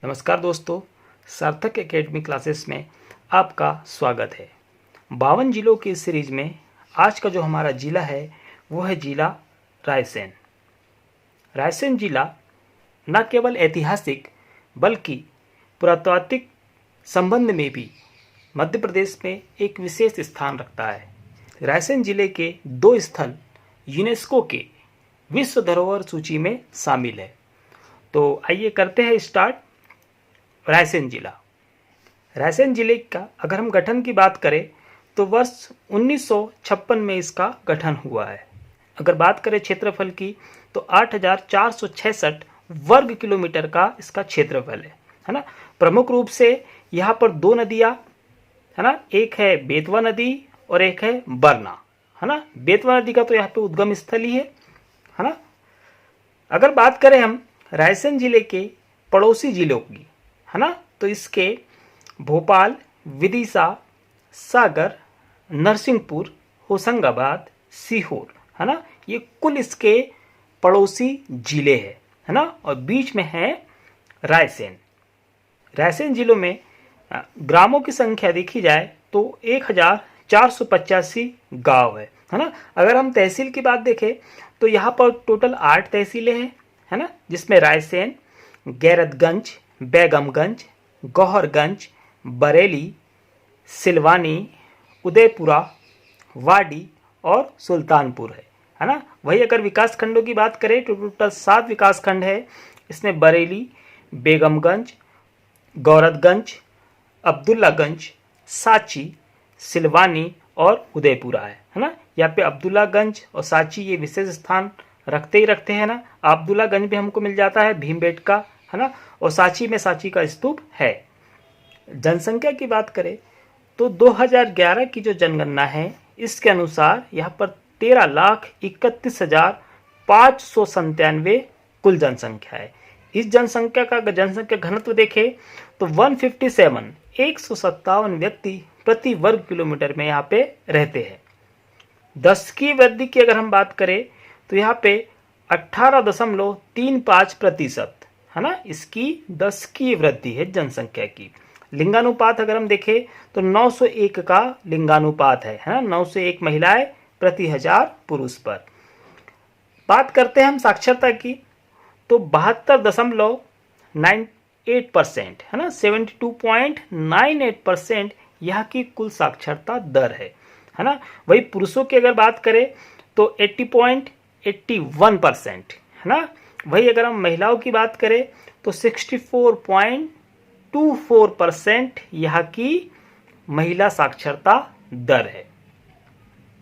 नमस्कार दोस्तों, सार्थक एकेडमी क्लासेस में आपका स्वागत है। 52 जिलों की इस सीरीज में आज का जो हमारा जिला है वो है जिला रायसेन। रायसेन जिला न केवल ऐतिहासिक बल्कि पुरातात्विक संबंध में भी मध्य प्रदेश में एक विशेष स्थान रखता है। रायसेन जिले के 2 स्थल यूनेस्को के विश्व धरोहर सूची में शामिल है। तो आइए करते हैं स्टार्ट। रायसेन जिले का अगर हम गठन की बात करें तो वर्ष 1956 में इसका गठन हुआ है। अगर बात करें क्षेत्रफल की तो 8,466 वर्ग किलोमीटर का इसका क्षेत्रफल है ना। प्रमुख रूप से यहाँ पर 2 नदियाँ है ना, एक है बेतवा नदी और एक है बरना है ना। बेतवा नदी का तो यहाँ पे उद्गम स्थल ही है ना। अगर बात करें हम रायसेन जिले के पड़ोसी जिलों की है ना, तो इसके भोपाल, विदिशा, सागर, नरसिंहपुर, होशंगाबाद, सीहोर है ना, ये कुल इसके पड़ोसी जिले हैं है ना। और बीच में है रायसेन। रायसेन जिलों में ग्रामों की संख्या देखी जाए तो 1,485 गांव है ना। अगर हम तहसील की बात देखें तो यहाँ पर टोटल 8 तहसीलें हैं है ना, जिसमें रायसेन, गैरतगंज, बेगमगंज, गौहरगंज, बरेली, सिलवानी, उदयपुरा, वाडी और सुल्तानपुर है ना। वही अगर विकास खंडों की बात करें तो टोटल 7 विकास खंड है। इसमें बरेली, बेगमगंज, गौरतगंज, अब्दुल्लागंज, साची, सिलवानी और उदयपुरा है ना। यहाँ पे अब्दुल्लागंज और साची ये विशेष स्थान रखते ही रखते हैं ना। अब्दुल्लागंज भी हमको मिल जाता है भीमबेटका है ना, और साची में साची का स्तूप है। जनसंख्या की बात करें तो 2011 की जो जनगणना है इसके अनुसार यहाँ पर 13,31,597 कुल जनसंख्या है। इस जनसंख्या का जनसंख्या घनत्व देखें तो 157 व्यक्ति प्रति वर्ग किलोमीटर में यहाँ पे रहते हैं। दशकीय वृद्धि की अगर हम बात करें तो यहाँ पे 18.35% है ना, इसकी दशकीय वृद्धि है जनसंख्या की। लिंगानुपात अगर हम देखें तो 901 का लिंगानुपात है ना, 901 महिलाएं प्रति 1000 पुरुष पर। बात करते हैं हम साक्षरता की तो 72.98% है ना, 72.98% यहाँ की कुल साक्षरता दर है ना। वही पुरुषों की अगर बात करें तो 80.81% है ना। वही अगर हम महिलाओं की बात करें तो 64.24% यहाँ की महिला साक्षरता दर है।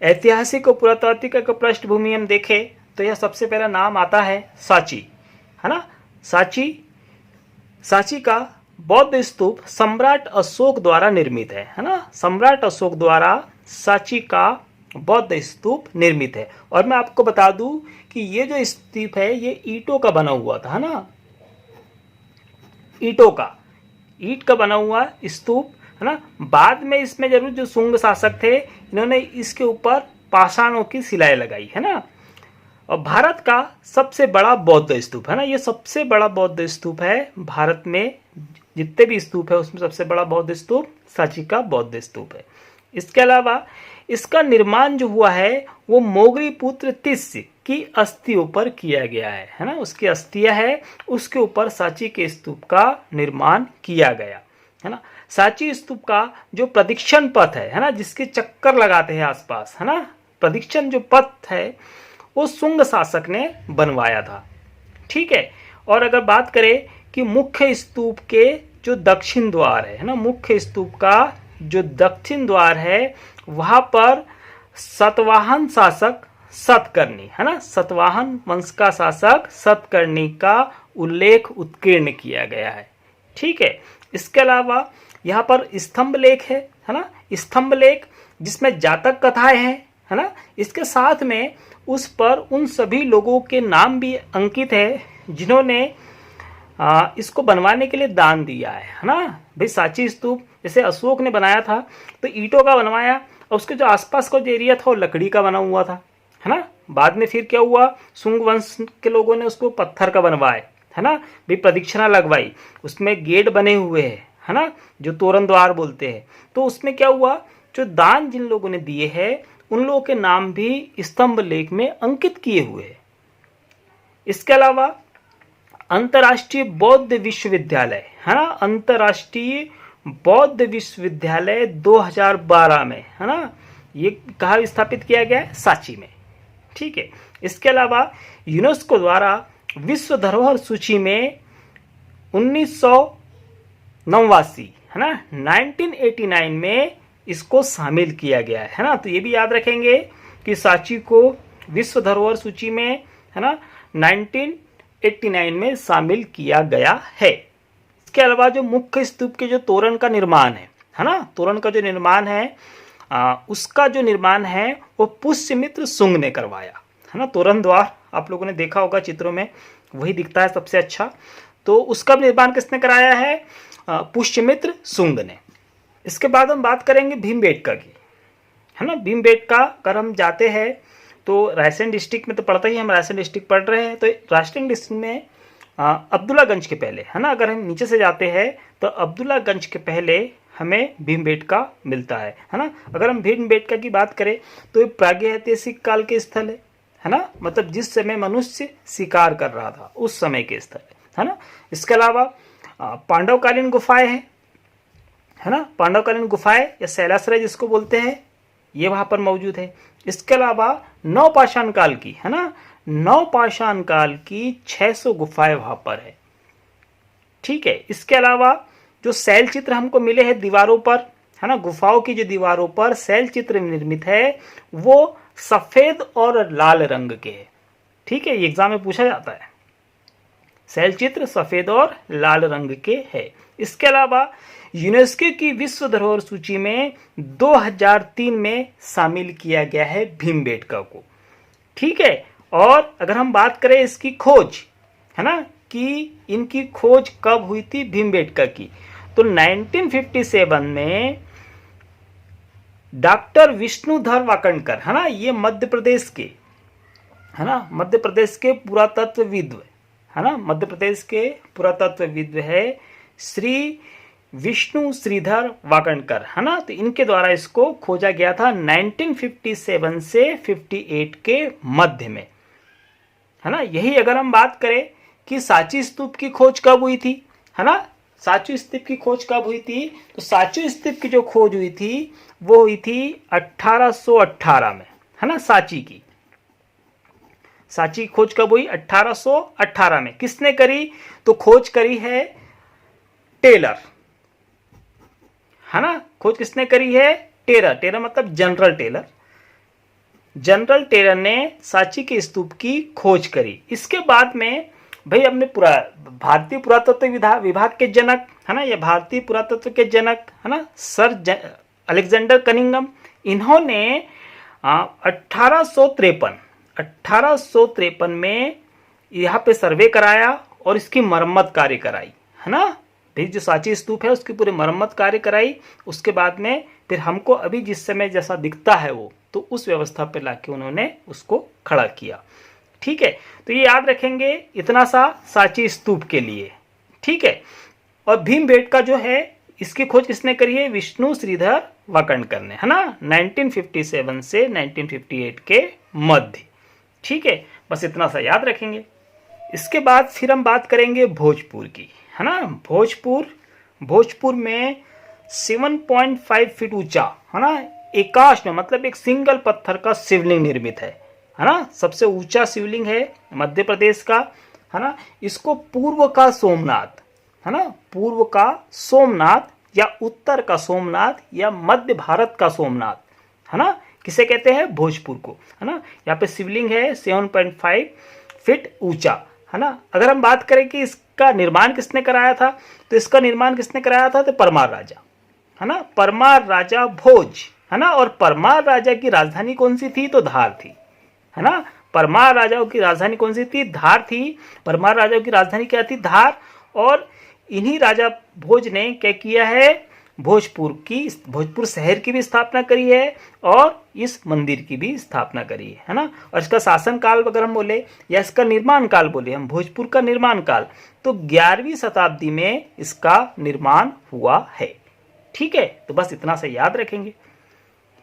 ऐतिहासिक और पुरातात्विक का पृष्ठभूमि हम देखें तो यह सबसे पहला नाम आता है साची है ना। साची का बौद्ध स्तूप सम्राट अशोक द्वारा निर्मित है ना। सम्राट अशोक द्वारा साची का बौद्ध स्तूप निर्मित है। और मैं आपको बता दूं कि ये जो स्तूप है ये ईंटों का बना हुआ था ना, ईंट का बना हुआ स्तूप है ना। बाद में इसमें जरूर जो शुंग शासक थे इन्होंने इसके ऊपर पाषाणों की सिलाई लगाई है ना। और भारत का सबसे बड़ा बौद्ध स्तूप है ना, ये सबसे बड़ा बौद्ध स्तूप है भारत में। जितने भी स्तूप है उसमें सबसे बड़ा बौद्ध स्तूप साची का बौद्ध स्तूप है। इसके अलावा इसका निर्माण जो हुआ है वो मोगरी पुत्र तिस्य की अस्थियों पर किया गया है ना। उसकी अस्थियां है, उसके ऊपर साची के स्तूप का निर्माण किया गया है ना। साची स्तूप का जो प्रदक्षिण पथ है ना, जिसके चक्कर लगाते हैं आसपास है ना, प्रदक्षिण जो पथ है वो शुंग शासक ने बनवाया था। ठीक है। और अगर बात करें कि मुख्य स्तूप के जो दक्षिण द्वार है ना, मुख्य स्तूप का जो दक्षिण द्वार है वहां पर सतवाहन शासक सतकर्णी है ना, सतवाहन वंश का शासक सतकर्णी का उल्लेख उत्कीर्ण किया गया है। ठीक है। इसके अलावा यहाँ पर स्तंभ लेख है ना, स्तंभ लेख जिसमें जातक कथाएं हैं है ना। इसके साथ में उस पर उन सभी लोगों के नाम भी अंकित है जिन्होंने इसको बनवाने के लिए दान दिया है ना। भाई साची स्तूप जैसे अशोक ने बनाया था तो ईंटों का बनवाया, और उसके जो आसपास का जो एरिया था वो लकड़ी का बना हुआ था है ना। बाद में फिर क्या हुआ, शुंग वंश के लोगों ने उसको पत्थर का बनवाए है ना, भी प्रदक्षिणा लगवाई, उसमें गेट बने हुए हैं, है ना, जो तोरण द्वार बोलते हैं। तो उसमें क्या हुआ, जो दान जिन लोगों ने दिए हैं उन लोगों के नाम भी स्तंभ लेख में अंकित किए हुए हैं। इसके अलावा अंतर्राष्ट्रीय बौद्ध विश्वविद्यालय, है ना, अंतर्राष्ट्रीय बौद्ध विश्वविद्यालय 2012 में, है ना, ये कहाँ स्थापित किया गया है, सांची में। ठीक है। इसके अलावा यूनेस्को द्वारा विश्व धरोहर सूची में 1989, है ना, 1989 में इसको शामिल किया गया है ना। तो ये भी याद रखेंगे कि सांची को विश्व धरोहर सूची में, है ना, 1989 में शामिल किया गया है। इसके अलावा जो मुख्य स्तूप के जो तोरण का निर्माण है ना, तोरण का जो निर्माण है उसका जो निर्माण है वो पुष्यमित्र शुंग ने करवाया, है ना। तोरण द्वार आप लोगों ने देखा होगा चित्रों में, वही दिखता है सबसे अच्छा। तो उसका निर्माण किसने कराया है, पुष्यमित्र शुंग ने। इसके बाद हम बात करेंगे भीमबेटका की, है ना। भीमबेटका अगर हम जाते हैं तो रायसेन डिस्ट्रिक्ट में तो पड़ता ही, हम रायसेन डिस्ट्रिक्ट पढ़ रहे हैं, तो रायसेन डिस्ट्रिक्ट में अब्दुल्लागंज के पहले, है ना, अगर हम नीचे से जाते हैं तो अब्दुल्लागंज के पहले हमें भीमबेटका मिलता है ना। अगर हम भीमबेटका की बात करें तो ये प्रागैतिहासिक काल के स्थल है ना, मतलब जिस समय मनुष्य शिकार कर रहा था उस समय के स्थल है ना। इसके अलावा पांडवकालीन गुफाएं हैं, है ना, पांडवकालीन गुफाएं या शैलाश्रय जिसको बोलते हैं, ये वहां पर मौजूद है। इसके अलावा नवपाषाण काल की, है ना, नवपाषाण काल की 600 गुफाएं वहां पर है। ठीक है। इसके अलावा जो शैल चित्र हमको मिले हैं दीवारों पर, है ना, गुफाओं की जो दीवारों पर शैल चित्र निर्मित है वो सफेद और लाल रंग के है। ठीक है, ये एग्जाम में पूछा जाता है, शैल चित्र सफेद और लाल रंग के है। इसके अलावा यूनेस्को की विश्व धरोहर सूची में 2003 में शामिल किया गया है भीमबेटका को। ठीक है। और अगर हम बात करें इसकी खोज, है ना, कि इनकी खोज कब हुई थी भीमबेटका की, तो 1957 में डॉक्टर विष्णुधर वाकणकर, है ना, ये मध्य प्रदेश के, है ना, मध्य प्रदेश के पुरातत्वविद, है ना, मध्य प्रदेश के पुरातत्वविद है श्री विष्णु श्रीधर वाकणकर, है ना। तो इनके द्वारा इसको खोजा गया था 1957 से 58 के मध्य में, है ना। यही अगर हम बात करें कि सांची स्तूप की खोज कब हुई थी, है ना, सांची स्तूप की खोज कब हुई थी, तो सांची स्तूप की जो खोज हुई थी वो हुई थी 1818 में, है ना। सांची की खोज कब हुई, 1818 में। किसने करी, तो खोज करी है टेलर, है ना, खोज किसने करी है, टेलर मतलब जनरल टेलर ने सांची के स्तूप की खोज करी। इसके बाद में भाई अपने भारतीय पुरातत्व विभाग के जनक, है ना, या भारतीय पुरातत्व के जनक, है ना, सर अलेक्जेंडर कनिंघम, इन्होंने 1853 में यहाँ पे सर्वे कराया और इसकी मरम्मत कार्य कराई, है ना। फिर जो सांची स्तूप है उसकी पूरी मरम्मत कार्य कराई। उसके बाद में फिर हमको अभी जिस समय जैसा दिखता है वो, तो उस व्यवस्था पे लाके उन्होंने उसको खड़ा किया। ठीक है। तो ये याद रखेंगे इतना सा सांची स्तूप के लिए। ठीक है। और भीमबेटका जो है इसकी खोज किसने करी है, विष्णु श्रीधर वाकणकर ने, है ना, 1957 से 1958 के मध्य। ठीक है, बस इतना सा याद रखेंगे। इसके बाद फिर हम बात करेंगे भोजपुर की, है ना। भोजपुर में 7.5 फीट ऊंचा, है ना, एकाश में मतलब एक सिंगल पत्थर का शिवलिंग निर्मित है ना, सबसे ऊंचा शिवलिंग है मध्य प्रदेश का, है ना। इसको पूर्व का सोमनाथ, है ना, पूर्व का सोमनाथ या उत्तर का सोमनाथ या मध्य भारत का सोमनाथ, है ना, किसे कहते हैं, भोजपुर को, है ना। यहाँ पे शिवलिंग है 7.5 फीट ऊंचा, है ना। अगर हम बात करें कि इसका निर्माण किसने कराया था, तो इसका निर्माण किसने कराया था, तो परमार राजा, है ना, परमार राजा भोज, है ना। और परमार राजा की राजधानी कौन सी थी, तो धार थी, है ना। परमार राजाओं की राजधानी कौन सी थी, धार थी। परमार राजाओं की राजधानी क्या थी, धार। और इन्हीं राजा भोज ने क्या किया है, भोजपुर शहर की भी स्थापना करी है और इस मंदिर की भी स्थापना करी है ना। और इसका शासन काल अगर हम बोले या इसका निर्माण काल बोले हम, भोजपुर का निर्माण काल, तो 11वीं शताब्दी में इसका निर्माण हुआ है। ठीक है, तो बस इतना से याद रखेंगे।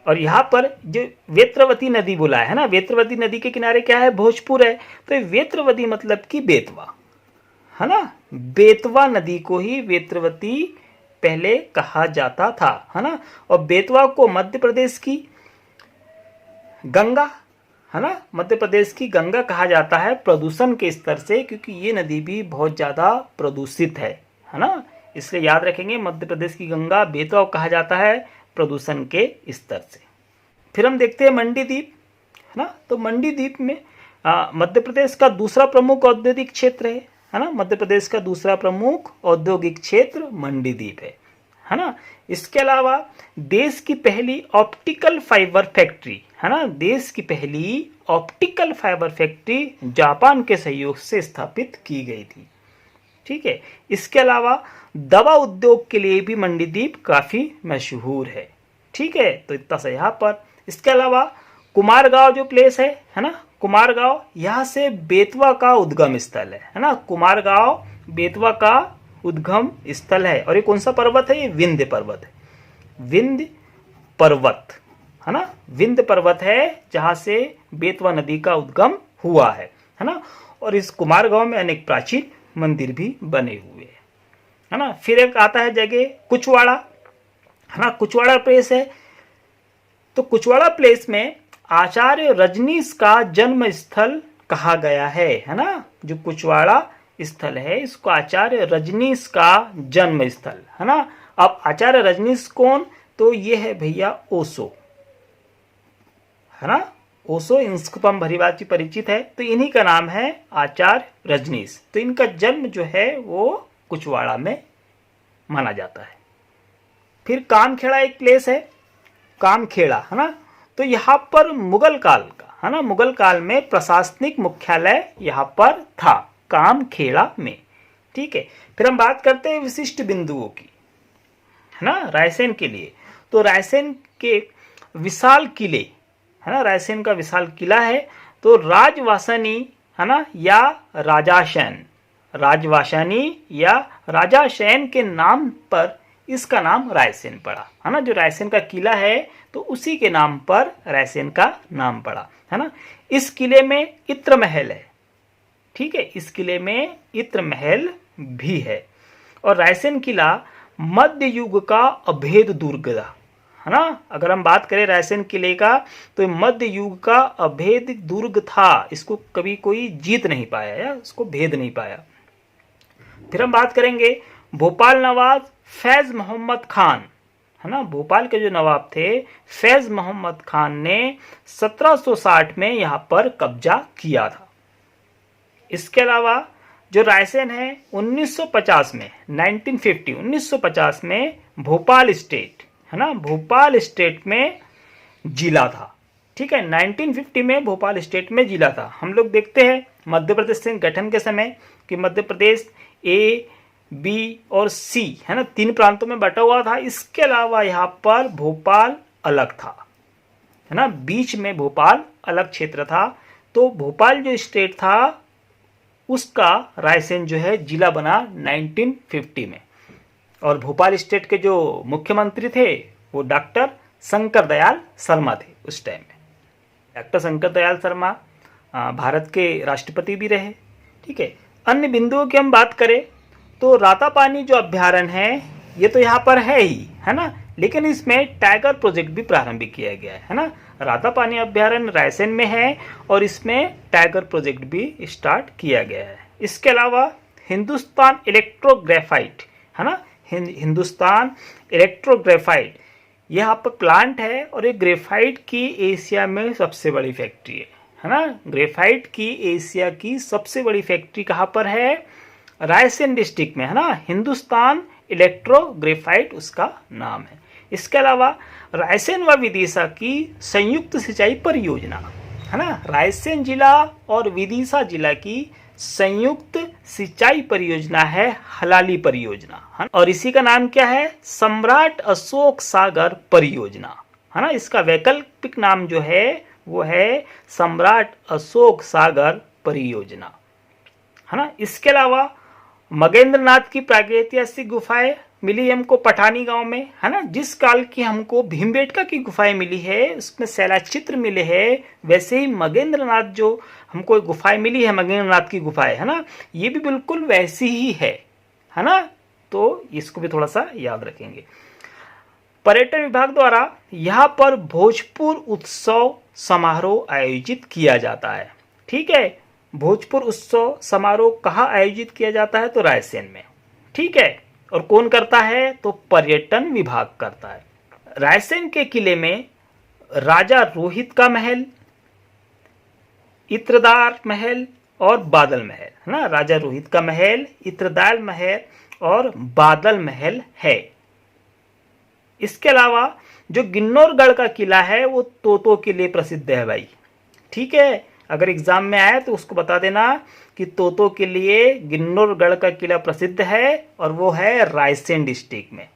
और यहाँ पर जो वेत्रवती नदी बोला है ना, वेत्रवती नदी के किनारे क्या है, भोजपुर है। तो वेत्रवती मतलब कि बेतवा, है ना। बेतवा नदी को ही वेत्रवती पहले कहा जाता था, है ना। और बेतवा को मध्य प्रदेश की गंगा, है ना, मध्य प्रदेश की गंगा कहा जाता है प्रदूषण के स्तर से, क्योंकि ये नदी भी बहुत ज़्यादा प्रदूषित है ना। इसलिए याद रखेंगे, मध्य प्रदेश की गंगा बेतवा कहा जाता है प्रदूषण के स्तर से। फिर हम देखते हैं मंडी द्वीप, है ना। तो मंडी द्वीप में मध्य प्रदेश का दूसरा प्रमुख औद्योगिक क्षेत्र है ना। मध्य प्रदेश का दूसरा प्रमुख औद्योगिक क्षेत्र मंडी द्वीप है ना। इसके अलावा देश की पहली ऑप्टिकल फाइबर फैक्ट्री, है ना, देश की पहली ऑप्टिकल फाइबर फैक्ट्री जापान के सहयोग से स्थापित की गई थी। ठीक है, इसके अलावा दवा उद्योग के लिए भी मंडी द्वीप काफी मशहूर है। ठीक है, तो इतना सा यहाँ पर। इसके अलावा कुमारगांव जो प्लेस है ना, कुमारगांव, यहाँ से बेतवा का उद्गम स्थल है ना। कुमारगांव बेतवा का उद्गम स्थल है। और ये कौन सा पर्वत है, ये विंध्य पर्वत है। विंध्य पर्वत, है ना, विंध्य पर्वत है जहां से बेतवा नदी का उद्गम हुआ है ना। और इस कुमारगांव में अनेक प्राचीन मंदिर भी बने हुए हैं, है ना। फिर एक आता है जगह कुचवाड़ा, है ना, कुचवाड़ा प्लेस है। तो कुचवाड़ा प्लेस में आचार्य रजनीश का जन्म स्थल कहा गया है ना। जो कुचवाड़ा स्थल है इसको आचार्य रजनीश का जन्म स्थल, है ना। अब आचार्य रजनीश कौन, तो ये है भैया ओशो, है ना। ओशो इंस्कपम भरीवाची परिचित है, तो इन्हीं का नाम है आचार्य रजनीश। तो इनका जन्म जो है वो कुचवाड़ा में माना जाता है। फिर कामखेड़ा एक प्लेस है, कामखेड़ा, है ना। तो यहाँ पर मुगल काल का, है ना, मुगल काल में प्रशासनिक मुख्यालय यहाँ पर था, कामखेड़ा में। ठीक है, फिर हम बात करते हैं विशिष्ट बिंदुओं की, है ना, रायसेन के लिए। तो रायसेन के विशाल किले, है ना, रायसेन का विशाल किला है। तो राजवासनी, है ना, या राजाशैन, राजवासनी या राजाशैन के नाम पर इसका नाम रायसेन पड़ा, है ना। जो रायसेन का किला है तो उसी के नाम पर रायसेन का नाम पड़ा, है ना। इस किले में इत्र महल है। ठीक है, इस किले में इत्र महल भी है। और रायसेन किला मध्य युग का अभेद दुर्ग था, है ना। अगर हम बात करें रायसेन किले का तो मध्य युग का अभेद दुर्ग था। इसको कभी कोई जीत नहीं पाया या इसको भेद नहीं पाया। फिर हम बात करेंगे भोपाल नवाब फैज मोहम्मद खान, है ना। भोपाल के जो नवाब थे फैज मोहम्मद खान ने 1760 में यहाँ पर कब्जा किया था। इसके अलावा जो रायसेन है 1950 में 1950 में भोपाल स्टेट, है ना, भोपाल स्टेट में जिला था। ठीक है, 1950 में भोपाल स्टेट में जिला था। हम लोग देखते हैं मध्य प्रदेश के गठन के समय कि मध्य प्रदेश ए, बी और सी, है ना, 3 प्रांतों में बटा हुआ था। इसके अलावा यहाँ पर भोपाल अलग था, है ना, बीच में भोपाल अलग क्षेत्र था। तो भोपाल जो स्टेट था उसका रायसेन जो है जिला बना 1950 में। और भोपाल स्टेट के जो मुख्यमंत्री थे वो डॉक्टर शंकर दयाल शर्मा थे उस टाइम में। डॉक्टर शंकर दयाल शर्मा भारत के राष्ट्रपति भी रहे। ठीक है, अन्य बिंदुओं की हम बात करें तो रातापानी जो अभ्यारण्य है ये तो यहाँ पर है ही, है ना, लेकिन इसमें टाइगर प्रोजेक्ट भी प्रारंभ किया गया है ना। रातापानी अभ्यारण्य रायसेन में है और इसमें टाइगर प्रोजेक्ट भी स्टार्ट किया गया है। इसके अलावा हिंदुस्तान इलेक्ट्रोग्राफाइट, है ना, हिंदुस्तान इलेक्ट्रोग्राफाइट यहाँ पर प्लांट है और ये ग्रेफाइट की एशिया में सबसे बड़ी फैक्ट्री है ना। ग्रेफाइट की एशिया की सबसे बड़ी फैक्ट्री कहाँ पर है, रायसेन डिस्ट्रिक्ट में, है ना। हिंदुस्तान इलेक्ट्रोग्राफाइट उसका नाम है। इसके अलावा रायसेन व विदिशा की संयुक्त सिंचाई परियोजना, है ना, रायसेन जिला और विदिशा जिला की संयुक्त सिंचाई परियोजना है हलाली परियोजना, और इसी का नाम क्या है, सम्राट अशोक सागर परियोजना, है ना। इसका वैकल्पिक नाम जो है वो है सम्राट अशोक सागर परियोजना, है ना। इसके अलावा मगेंद्रनाथ की प्रागैतिहासिक गुफाएं मिली हमको पठानी गांव में, है ना। जिस काल की हमको भीमबेटका की गुफाएं मिली है उसमें शैलाचित्र मिले हैं, वैसे ही मगेंद्रनाथ जो हमको गुफाएं मिली है, मगेंद्रनाथ की गुफाएं, है ना, ये भी बिल्कुल वैसी ही है ना। तो इसको भी थोड़ा सा याद रखेंगे। पर्यटन विभाग द्वारा यहाँ पर भोजपुर उत्सव समारोह आयोजित किया जाता है। ठीक है, भोजपुर उत्सव समारोह कहाँ आयोजित किया जाता है, तो रायसेन में। ठीक है, और कौन करता है, तो पर्यटन विभाग करता है। रायसेन के किले में राजा रोहित का महल, इत्रदार महल और बादल महल, है ना। राजा रोहित का महल, इत्रदार महल और बादल महल है। इसके अलावा जो गिन्नौरगढ़ का किला है वो तोतों के लिए प्रसिद्ध है भाई। ठीक है, अगर एग्जाम में आए तो उसको बता देना कि तोतों के लिए गिन्नौरगढ़ का किला प्रसिद्ध है, और वो है रायसेन डिस्ट्रिक्ट में,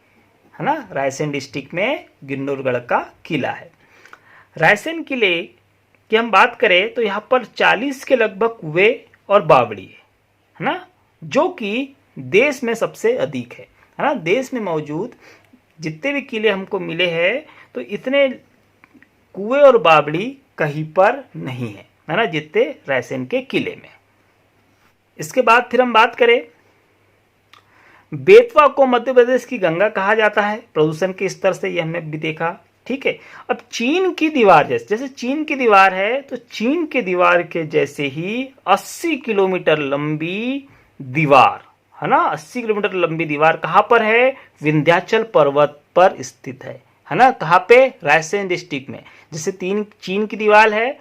है ना। रायसेन डिस्ट्रिक्ट में गिन्नौरगढ़ का किला है। रायसेन किले की हम बात करें तो यहाँ पर 40 के लगभग कुएं और बावड़ी है ना, जो कि देश में सबसे अधिक है ना। देश में मौजूद जितने भी किले हमको मिले हैं तो इतने कुएं और बावड़ी कहीं पर नहीं है ना, जितने रायसेन के किले में। इसके बाद फिर हम बात करें, बेतवा को मध्य प्रदेश की गंगा कहा जाता है प्रदूषण के स्तर से, यह हमने भी देखा। ठीक है, अब चीन की दीवार जैसे चीन की दीवार है तो चीन की दीवार के जैसे ही 80 किलोमीटर लंबी दीवार, है ना, 80 किलोमीटर लंबी दीवार कहाँ पर है, विंध्याचल पर्वत पर स्थित है ना। कहाँ पे, रायसेन डिस्ट्रिक्ट में। जैसे चीन की दीवार है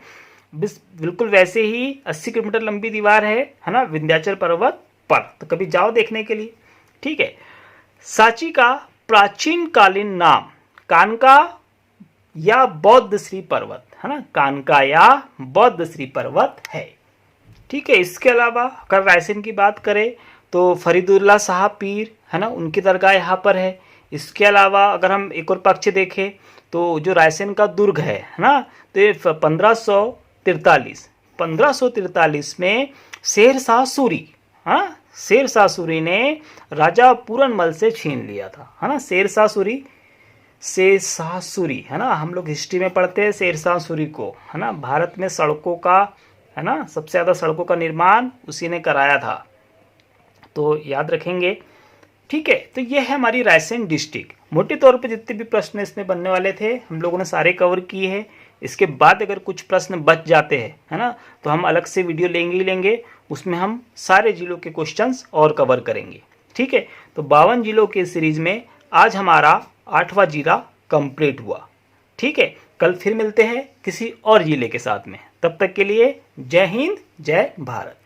बिल्कुल वैसे ही 80 किलोमीटर लंबी दीवार है ना, विंध्याचल पर्वत पर। तो कभी जाओ देखने के लिए। ठीक है, सांची का प्राचीन कालीन नाम कानका या बौद्ध श्री पर्वत, है ना, कानका या बौद्ध श्री पर्वत है। ठीक है, इसके अलावा अगर रायसेन की बात करें तो फरीदुल्ला शाह पीर, है ना, उनकी दरगाह यहाँ पर है। इसके अलावा अगर हम एक और पक्ष देखें तो जो रायसेन का दुर्ग है ना, तो ये 1543 में शेरशाह सूरी, हाँ, शेरशाह सूरी ने राजा पूरनमल से छीन लिया था, है ना। शेरशाह सूरी, है ना, हम लोग हिस्ट्री में पढ़ते हैं शेरशाह सूरी को, है ना। भारत में सड़कों का, है ना, सबसे ज़्यादा सड़कों का निर्माण उसी ने कराया था, तो याद रखेंगे। ठीक है, तो ये है हमारी रायसेन डिस्ट्रिक्ट। मोटे तौर पे जितने भी प्रश्न इसमें बनने वाले थे हम लोगों ने सारे कवर किए हैं। इसके बाद अगर कुछ प्रश्न बच जाते हैं, है ना, तो हम अलग से वीडियो लेंगे, उसमें हम सारे जिलों के क्वेश्चंस और कवर करेंगे। ठीक है, तो 52 जिलों के सीरीज में आज हमारा 8वां जिला कंप्लीट हुआ। ठीक है, कल फिर मिलते हैं किसी और जिले के साथ में। तब तक के लिए जय हिंद, जय भारत।